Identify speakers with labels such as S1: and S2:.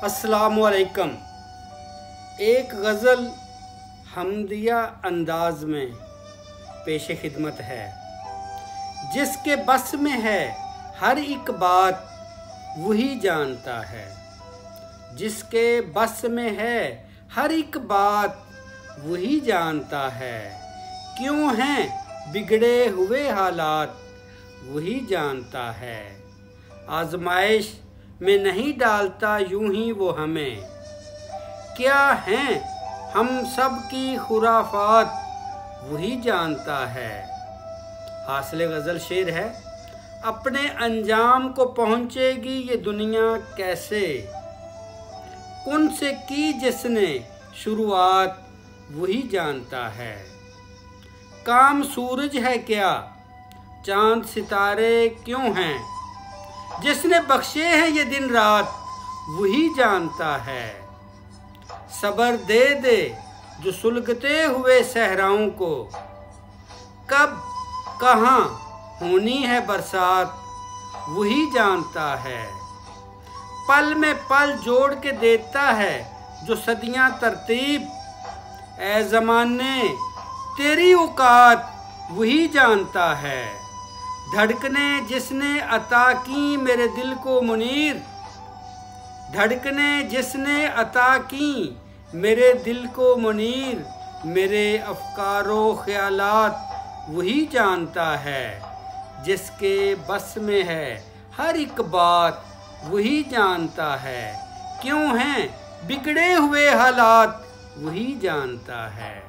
S1: अस्सलामुअलैकुम। एक गज़ल हमदिया अंदाज में पेश खिदमत है। जिसके बस में है हर एक बात वही जानता है। जिसके बस में है हर एक बात वही जानता है। क्यों हैं बिगड़े हुए हालात वही जानता है। आजमाइश में नहीं डालता यूं ही वो हमें। क्या हैं हम सब की खुराफात वही जानता है। हासिल गज़ल शेर है। अपने अंजाम को पहुँचेगी ये दुनिया कैसे। कुन से की जिसने शुरुआत वही जानता है। काम सूरज है क्या चांद सितारे क्यों हैं। जिसने बख्शे हैं ये दिन रात वही जानता है। सब्र दे दे जो सुलगते हुए सहराओं को। कब कहाँ होनी है बरसात वही जानता है। पल में पल जोड़ के देता है जो सदियां तरतीब। ऐ ज़माने तेरी औकात वही जानता है। धड़कने जिसने अता की मेरे दिल को मुनीर। धड़कने जिसने अता की मेरे दिल को मुनीर। मेरे अफकारो ख्यालात वही जानता है। जिसके बस में है हर एक बात वही जानता है। क्यों हैं बिगड़े हुए हालात वही जानता है।